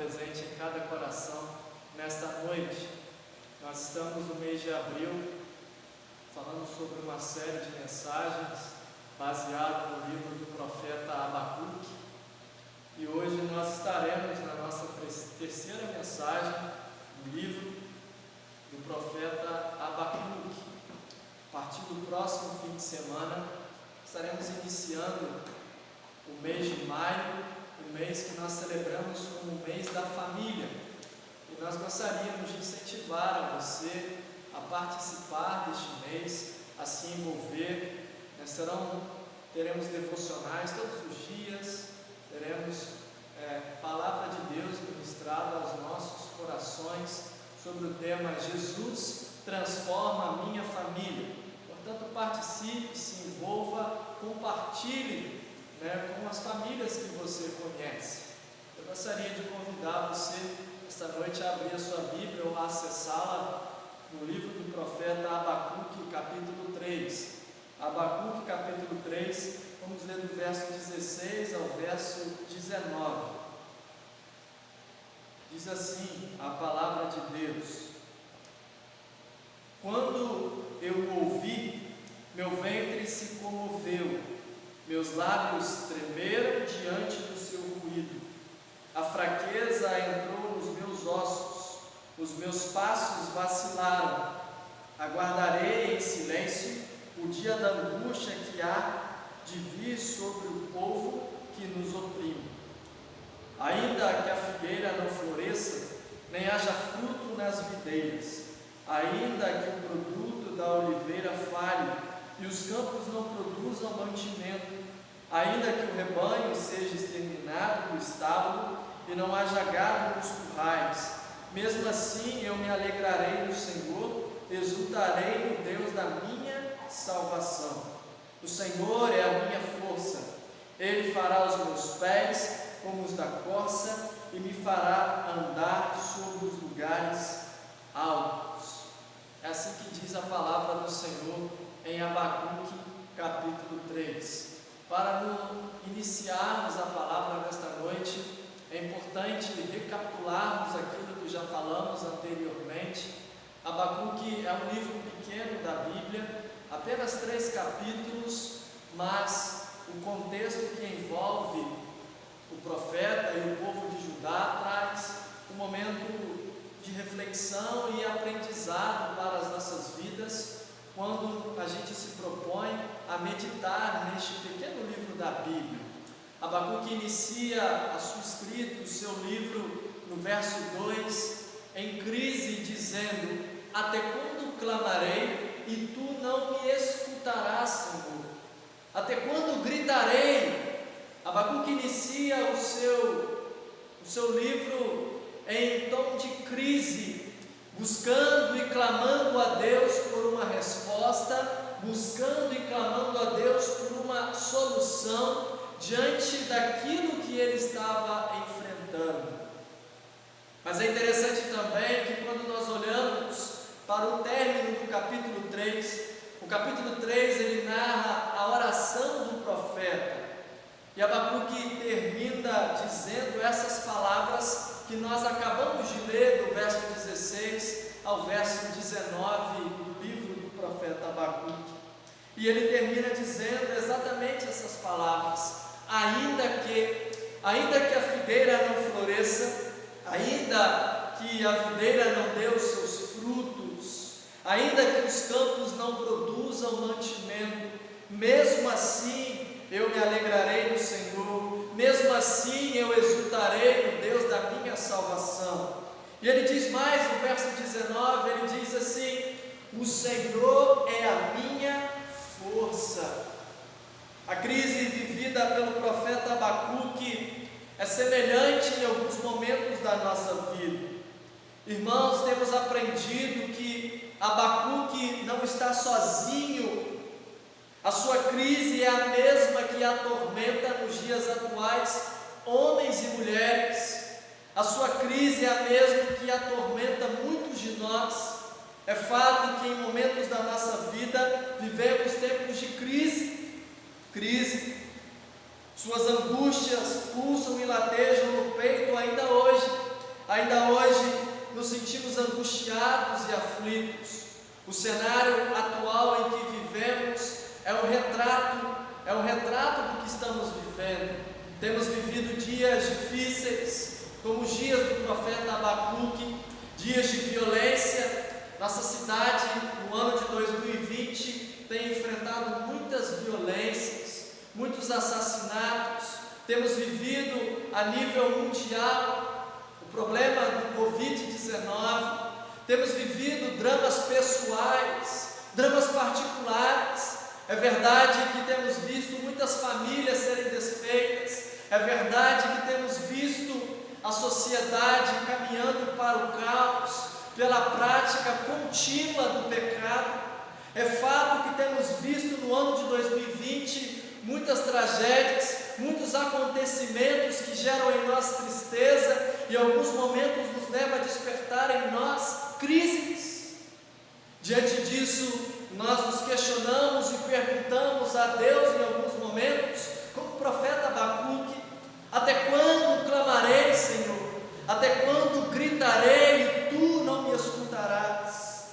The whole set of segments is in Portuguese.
presente em cada coração nesta noite. Nós estamos no mês de abril, falando sobre uma série de mensagens baseadas no livro do profeta Abacuque. E hoje nós estaremos na nossa terceira mensagem do livro do profeta Abacuque. A partir do próximo fim de semana, estaremos iniciando o mês de maio, o mês que nós celebramos como o mês da família. E nós gostaríamos de incentivar a você a participar deste mês, a se envolver. Teremos devocionais todos os dias, teremos palavra de Deus ministrada aos nossos corações sobre o tema Jesus transforma a minha família. Portanto, participe, se envolva, compartilhe com as famílias que você conhece. Eu gostaria de convidar você esta noite a abrir a sua Bíblia ou a acessá-la no livro do profeta Abacuque, capítulo 3. Abacuque, capítulo 3, vamos ler do verso 16 ao verso 19. Diz assim a palavra de Deus: Quando eu o ouvi, meu ventre se comoveu, meus lábios tremeram diante do seu ruído. A fraqueza entrou nos meus ossos, os meus passos vacilaram. Aguardarei em silêncio o dia da angústia que há de vir sobre o povo que nos oprime. Ainda que a figueira não floresça, nem haja fruto nas videiras, ainda que o produto da oliveira falhe e os campos não produzam mantimento, ainda que o rebanho seja exterminado do estábulo e não haja gado nos currais, mesmo assim eu me alegrarei no Senhor, exultarei no Deus da minha salvação. O Senhor é a minha força, Ele fará os meus pés como os da corça e me fará andar sobre os lugares altos. É assim que diz a palavra do Senhor em Abacuque, capítulo 3. Para iniciarmos a palavra nesta noite, é importante recapitularmos aquilo que já falamos anteriormente. Abacuque é um livro pequeno da Bíblia, apenas 3 capítulos, mas o contexto que envolve o profeta e o povo de Judá traz um momento de reflexão e aprendizado para as nossas vidas, quando a gente se propõe a meditar neste pequeno livro da Bíblia. Abacuque inicia a sua escrita, o seu livro, no verso 2, em crise, dizendo: Até quando clamarei e tu não me escutarás, Senhor? Até quando gritarei? Abacuque inicia o seu livro em tom de crise, buscando e clamando a Deus por uma resposta, buscando e clamando a Deus por uma solução diante daquilo que ele estava enfrentando. Mas é interessante também que quando nós olhamos para o término do capítulo 3, o capítulo 3 ele narra a oração do profeta, e Abacuque termina dizendo essas palavras que nós acabamos de ler, do verso 16 ao verso 19 do livro do profeta Abacuque. E ele termina dizendo exatamente essas palavras: ainda que a figueira não floresça, ainda que a videira não dê os seus frutos, ainda que os campos não produzam mantimento, mesmo assim eu me alegrarei no Senhor, mesmo assim eu exultarei no Deus da minha salvação. E ele diz mais no verso 19, ele diz assim: o Senhor é a minha força. A crise vivida pelo profeta Abacuque é semelhante em alguns momentos da nossa vida. Irmãos, temos aprendido que Abacuque não está sozinho. A sua crise é a mesma que atormenta nos dias atuais homens e mulheres. A sua crise é a mesma que atormenta muitos de nós. É fato que em momentos da nossa vida vivemos tempos de crise. Suas angústias pulsam e latejam no peito ainda hoje. ainda hoje nos sentimos angustiados e aflitos. O cenário atual em que vivemos é um retrato do que estamos vivendo. Temos vivido dias difíceis, como os dias do profeta Abacuque, dias de violência. Nossa cidade, no ano de 2020, tem enfrentado muitas violências, muitos assassinatos. Temos vivido a nível mundial o problema do Covid-19. Temos vivido dramas pessoais, dramas particulares. É verdade que temos visto muitas famílias serem desfeitas. É verdade que temos visto a sociedade caminhando para o caos pela prática contínua do pecado. É fato que temos visto no ano de 2020 muitas tragédias, muitos acontecimentos que geram em nós tristeza e em alguns momentos nos levam a despertar em nós crises. Diante disso, nós nos questionamos e perguntamos a Deus em alguns momentos, como o profeta Abacuque: até quando clamarei, Senhor? Até quando gritarei e tu não me escutarás?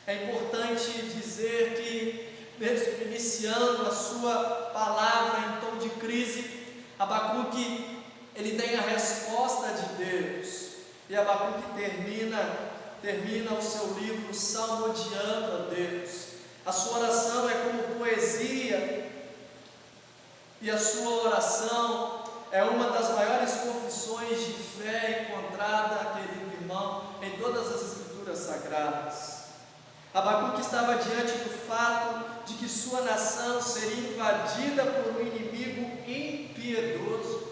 É importante dizer que, mesmo iniciando a sua palavra em tom de crise, Abacuque, ele tem a resposta de Deus. E Abacuque termina o seu livro salmodiando a Deus. A sua oração é como poesia, e a sua oração é uma das maiores confissões de fé encontrada, querido irmão, em todas as escrituras sagradas. Abacuque estava diante do fato de que sua nação seria invadida por um inimigo impiedoso.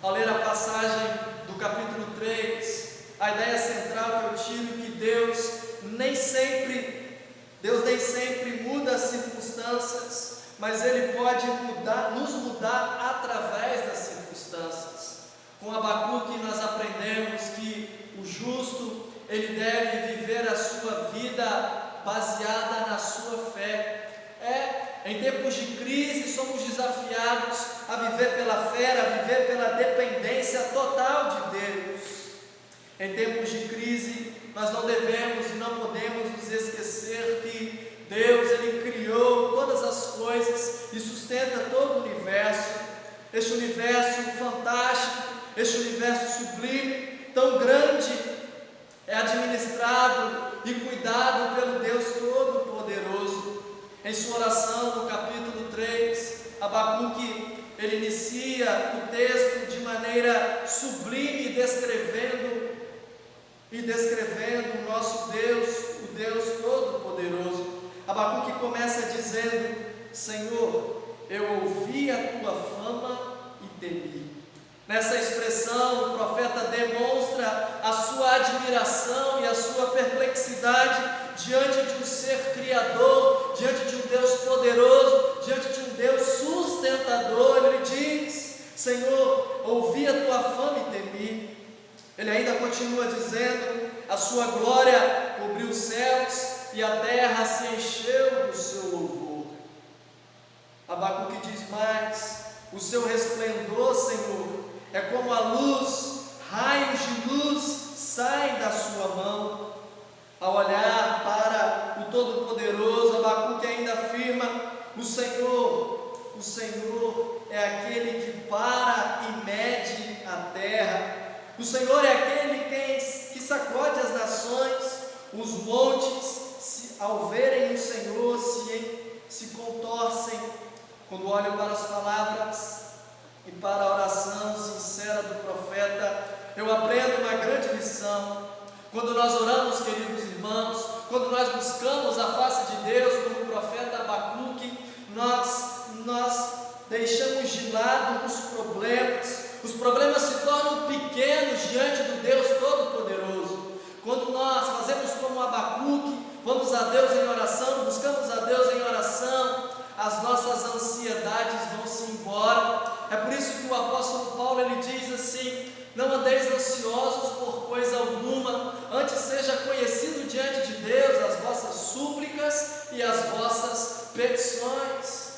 Ao ler a passagem do capítulo 3, a ideia central que eu tiro é que Deus nem sempre muda as circunstâncias, mas Ele pode nos mudar através das circunstâncias. Com Abacuque nós aprendemos que o justo, ele deve viver a sua vida baseada na sua fé. Em tempos de crise somos desafiados a viver pela fé, a viver pela dependência total de Deus. Em tempos de crise nós não devemos e não podemos nos esquecer que Deus, Ele criou todas as coisas e sustenta todo o universo. Este universo fantástico, este universo sublime, tão grande, é administrado e cuidado pelo Deus Todo-Poderoso. Em sua oração, no capítulo 3, Abacuque, ele inicia o texto de maneira sublime, descrevendo o nosso Deus, o Deus Todo-Poderoso. Abacuque começa dizendo: Senhor, eu ouvi a tua fama e temi. Nessa expressão, o profeta demonstra a sua admiração e a sua perplexidade diante de um ser criador, diante de um Deus poderoso, diante de um Deus sustentador. Ele diz: Senhor, ouvi a tua fama e temi. Ele ainda continua dizendo: a sua glória cobriu os céus e a terra se encheu do seu louvor. Abacuque diz mais: o seu resplendor, Senhor, é como a luz, raios de luz saem da sua mão. Ao olhar para o Todo-Poderoso, Abacuque ainda afirma: o Senhor é aquele que para e mede a terra. O Senhor é aquele que sacode as nações. Os montes, ao verem o Senhor, se contorcem. Quando olho para as palavras e para a oração sincera do profeta, eu aprendo uma grande lição. Quando nós oramos, queridos irmãos, quando nós buscamos a face de Deus, como o profeta Abacuque, nós deixamos de lado os problemas se tornam pequenos diante do Deus Todo-Poderoso. Quando nós fazemos como Abacuque, vamos a Deus em oração, buscamos a Deus em oração, as nossas ansiedades vão-se embora. É por isso que o apóstolo Paulo, ele diz assim: não andeis ansiosos por coisa alguma, antes seja conhecido diante de Deus as vossas súplicas e as vossas petições.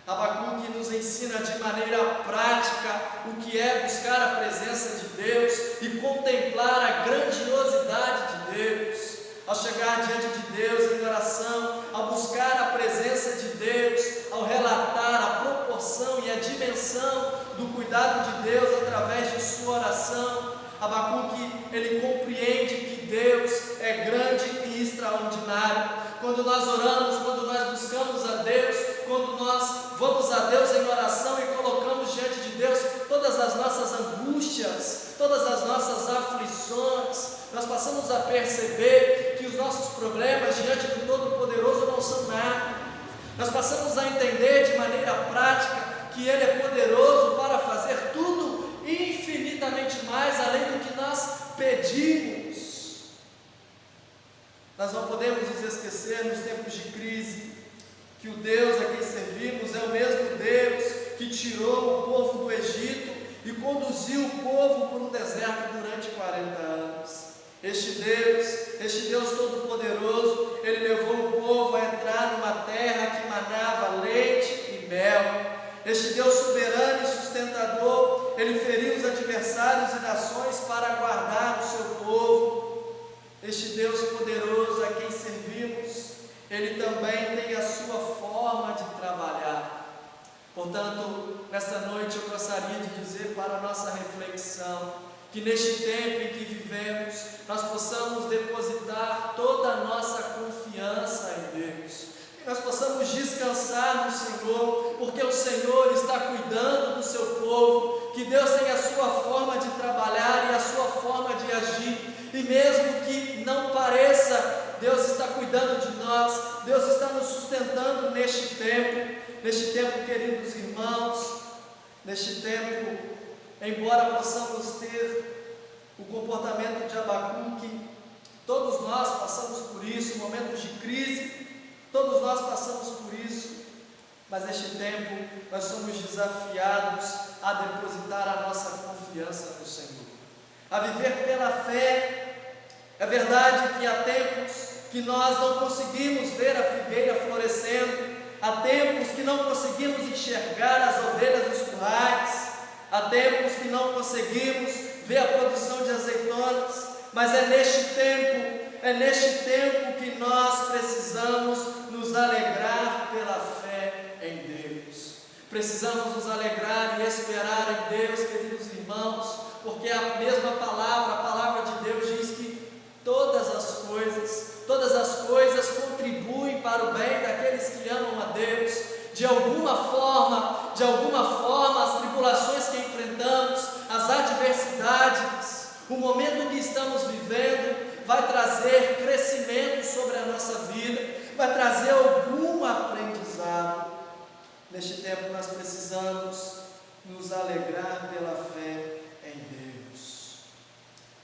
Abacuque nos ensina de maneira prática o que é buscar buscar a presença de Deus e contemplar a grandiosidade de Deus, ao chegar diante de Deus em oração, ao buscar a presença de Deus, ao relatar a proporção e a dimensão do cuidado de Deus através de sua oração, Abacuque, ele compreende que Deus é grande e extraordinário. Quando nós oramos, quando nós buscamos a Deus, quando nós vamos a Deus em oração e colocamos diante de Deus todas as nossas angústias, todas as nossas aflições, nós passamos a perceber que os nossos problemas diante do Todo-Poderoso não são nada. Nós passamos a entender de maneira prática que Ele é poderoso para fazer tudo infinitamente mais além do que nós pedimos. Nós não podemos nos esquecer nos tempos de crise que o Deus a quem servimos é o mesmo Deus que tirou o povo do Egito e conduziu o povo por um deserto durante 40 anos. Este Deus Todo-Poderoso, Ele levou o povo a entrar numa terra que manava leite e mel. Este Deus soberano e sustentador, Ele feriu os adversários e nações para guardar o seu povo. Este Deus poderoso a quem servimos, Ele também tem a sua forma de trabalhar. Portanto, nesta noite eu gostaria de dizer para a nossa reflexão, que neste tempo em que vivemos, nós possamos depositar toda a nossa confiança em Deus, que nós possamos descansar no Senhor, porque o Senhor está cuidando do seu povo, que Deus tem a sua forma de trabalhar e a sua forma de agir, e mesmo que não pareça, Deus está cuidando de nós, Deus está nos sustentando neste tempo, queridos irmãos, neste tempo, embora possamos ter o comportamento de Abacuque, todos nós passamos por isso, momentos de crise, todos nós passamos por isso, mas neste tempo nós somos desafiados a depositar a nossa confiança no Senhor, a viver pela fé. É verdade que há tempos que nós não conseguimos ver a figueira florescendo, há tempos que não conseguimos enxergar as ovelhas dos currais, há tempos que não conseguimos ver a produção de azeitonas, mas é neste tempo que nós precisamos nos alegrar pela fé em Deus. Precisamos nos alegrar e esperar em Deus, queridos irmãos, porque a mesma palavra, a palavra de Deus diz que todas as coisas contribuem para o bem daqueles que amam a Deus. De alguma forma, as tribulações que enfrentamos, as adversidades, o momento que estamos vivendo, vai trazer crescimento sobre a nossa vida, vai trazer algum aprendizado. Neste tempo nós precisamos nos alegrar pela fé em Deus.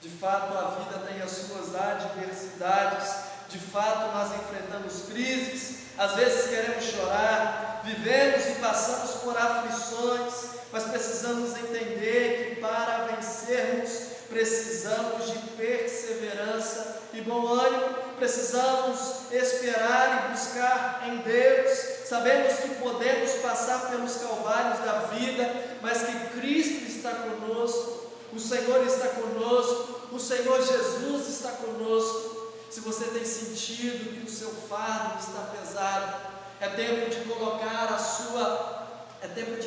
De fato, a vida tem as suas adversidades, de fato nós enfrentamos crises, às vezes queremos chorar, vivemos e passamos por aflições, mas precisamos entender que para vencermos precisamos de perseverança e bom ânimo, precisamos esperar e buscar em Deus. Sabemos que podemos passar pelos calvários da vida, mas que Cristo está conosco, o Senhor está conosco, o Senhor Jesus está conosco. Se você tem sentido que o seu fardo está pesado, é tempo de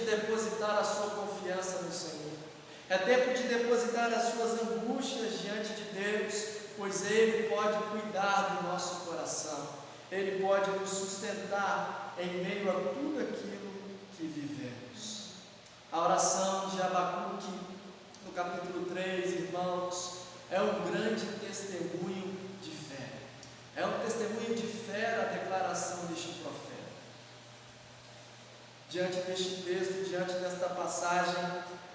depositar a sua confiança no Senhor. É tempo de depositar as suas angústias diante de Deus, pois Ele pode cuidar do nosso coração. Ele pode nos sustentar em meio a tudo aquilo que vivemos. A oração de Abacuque, no capítulo 3, irmãos, é um grande testemunho de fé. É um testemunho de fé a declaração deste profeta. Diante deste texto, diante desta passagem,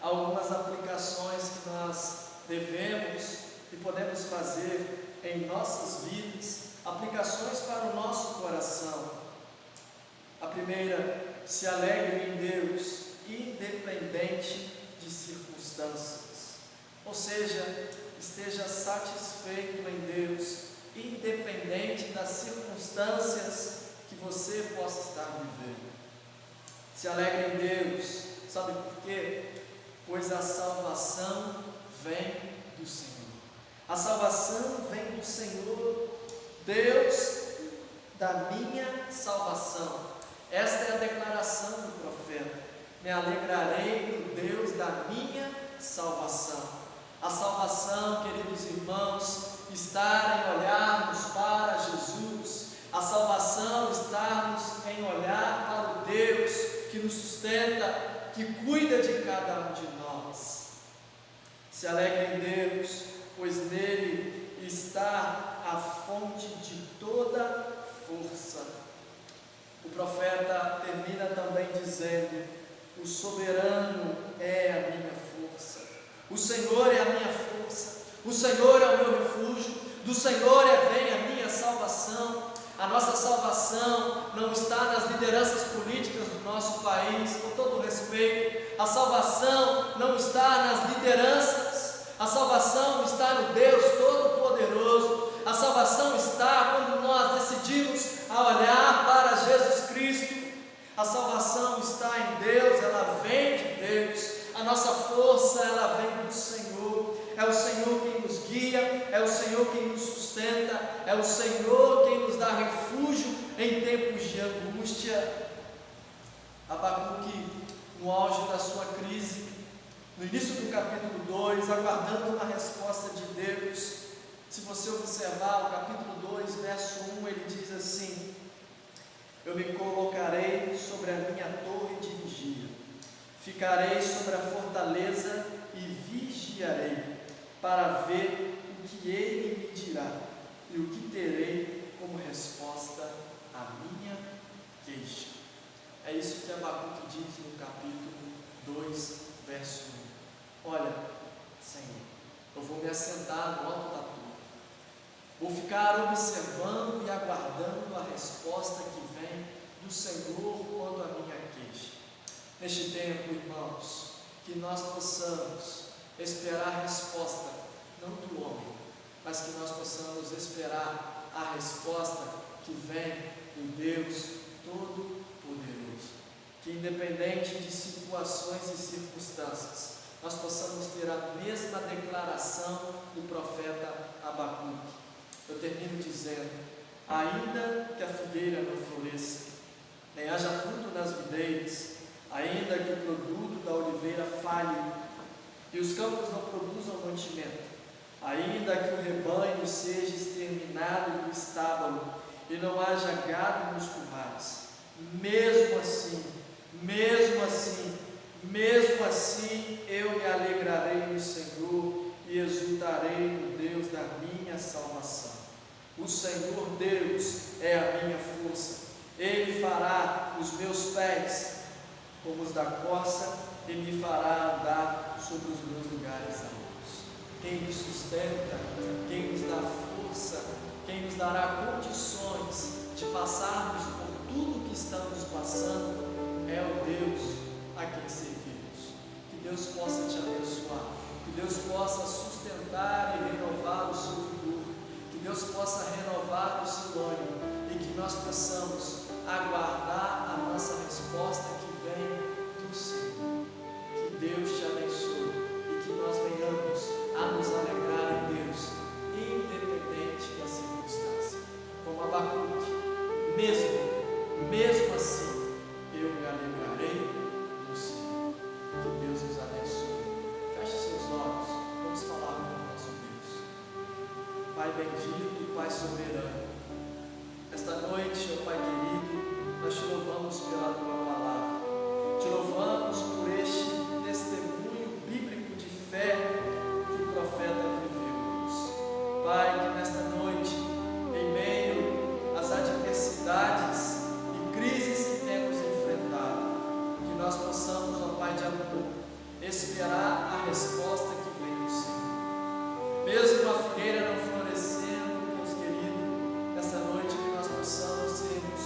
há algumas aplicações que nós devemos e podemos fazer em nossas vidas, aplicações para o nosso coração. A primeira, se alegre em Deus, independente de circunstâncias. Ou seja, esteja satisfeito em Deus, independente das circunstâncias que você possa estar vivendo. Se alegre em Deus, sabe por quê? pois a salvação vem do Senhor. A salvação vem do Senhor, Deus da minha salvação. Esta é a declaração do profeta. Me alegrarei no Deus da minha salvação. A salvação, queridos irmãos, está em olharmos para Jesus. A salvação está em olhar para o Deus que nos sustenta, que cuida de cada um de nós. Se alegre em Deus, pois nele está a fonte de toda força. O profeta termina também dizendo: o soberano é a minha força, o Senhor é a minha força, o Senhor é o meu refúgio, do Senhor vem a minha salvação. A nossa salvação não está nas lideranças políticas do nosso país, com todo o respeito. A salvação não está nas lideranças, a salvação está no Deus Todo-Poderoso. A salvação está quando nós decidimos a olhar para Jesus Cristo. A salvação está em Deus, ela vem de Deus. A nossa força, ela vem do Senhor. É o Senhor quem nos guia, é o Senhor quem nos sustenta, é o Senhor quem nos dá refúgio em tempos de angústia. Abacuque, no auge da sua crise, no início do capítulo 2, aguardando uma resposta de Deus. Se você observar o capítulo 2, verso 1, ele diz assim: eu me colocarei sobre a minha torre de vigia, ficarei sobre a fortaleza e vigiarei, para ver o que ele me dirá e o que terei como resposta à minha queixa. É isso que Abacuque diz no capítulo 2, verso 1. Olha, Senhor, eu vou me assentar no alto da torre, vou ficar observando e aguardando a resposta que vem do Senhor quanto à minha queixa. Neste tempo, irmãos, que nós possamos esperar a resposta, não do homem, mas que nós possamos esperar a resposta que vem do Deus Todo-Poderoso. Que independente de situações e circunstâncias, nós possamos ter a mesma declaração do profeta Abacuque. Eu termino dizendo: ainda que a figueira não floresça, nem haja fruto nas videiras, ainda que o produto da oliveira falhe, e os campos não produzam mantimento, ainda que o rebanho seja exterminado do estábulo, e não haja gado nos currais, mesmo assim, eu me alegrarei no Senhor e exultarei no Deus da minha salvação. O Senhor Deus é a minha força, Ele fará os meus pés como os da corça e me fará andar sobre os meus lugares altos. Quem nos sustenta, quem nos dá força, quem nos dará condições de passarmos por tudo que estamos passando é o Deus a quem servimos. Que Deus possa te abençoar, que Deus possa sustentar e renovar o seu vigor, que Deus possa renovar o seu ânimo e que nós possamos aguardar a nossa resposta que vem do Senhor. Que Deus te abençoe e que nós venhamos a nos alegrar em Deus, independente da circunstância. Como Abacuque, mesmo assim, eu me alegrarei no Senhor. Que Deus nos abençoe. Feche seus olhos, vamos falar com o nosso Deus. Pai bendito, Pai soberano, esta noite, ó Pai querido, nós te louvamos pela Tua palavra, te louvamos por este testemunho bíblico de fé que o profeta viveu, Deus. Pai, que nesta noite, em meio às adversidades e crises que temos enfrentado, que nós possamos, ó Pai de amor, esperar a resposta que vem do Senhor. Mesmo a figueira não florescendo, Deus querido, nesta noite que nós possamos sermos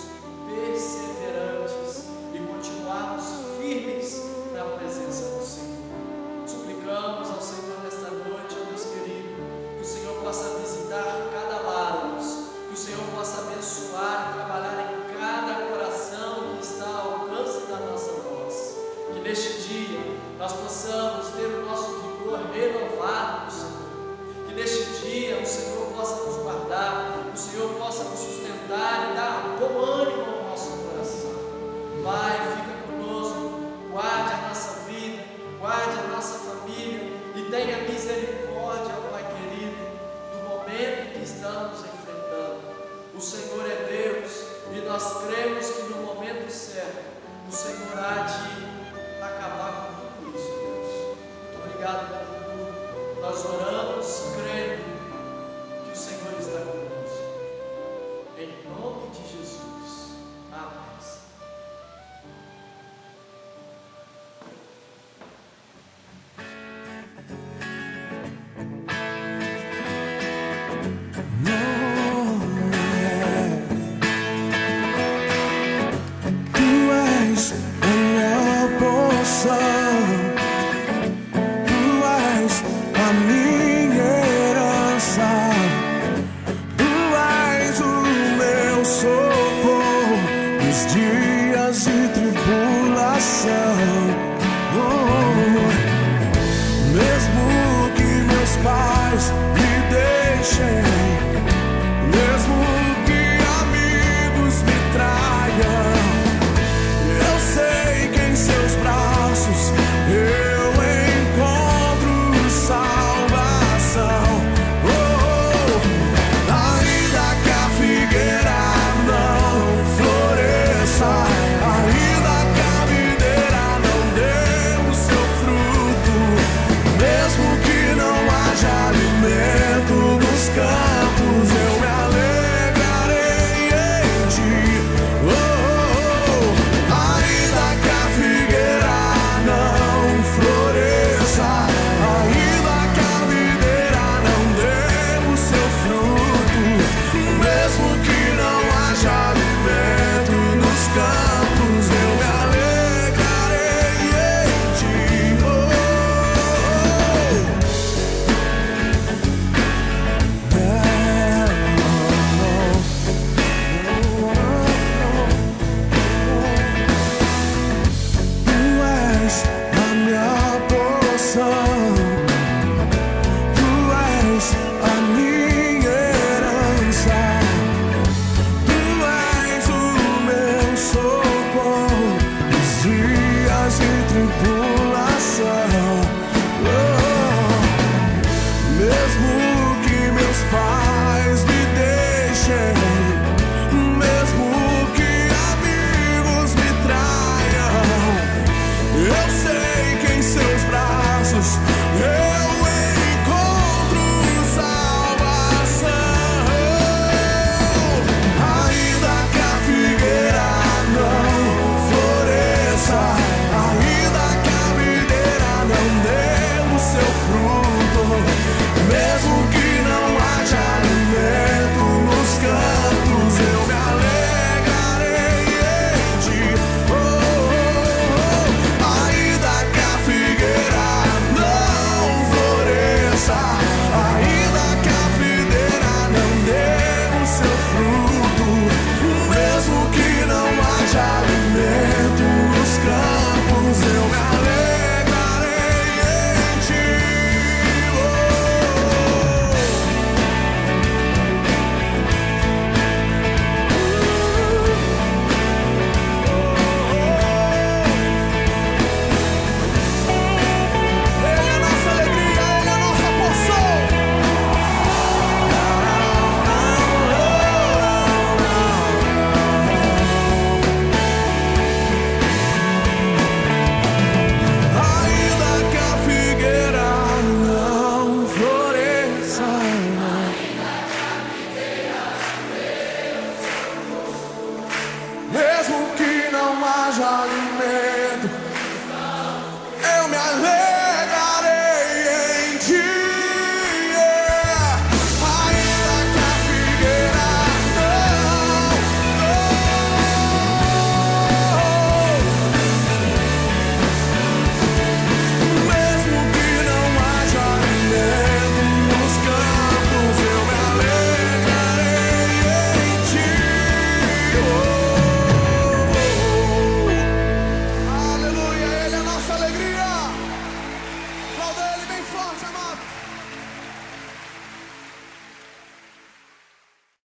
perseverantes e continuarmos firmes na presença do Senhor. Suplicamos ao Senhor nesta noite, ó Deus querido, que o Senhor possa visitar cada lar, que o Senhor possa abençoar e trabalhar em cada coração que está ao alcance da nossa voz. Que neste dia nós possamos tenha misericórdia, Pai querido, do momento que estamos enfrentando. O Senhor é Deus e nós cremos que no momento certo o Senhor há de acabar com tudo isso, Deus. Muito obrigado por tudo. Nós oramos crendo que o Senhor está conosco. Em nome de Jesus. Amém. Mesmo que meus pais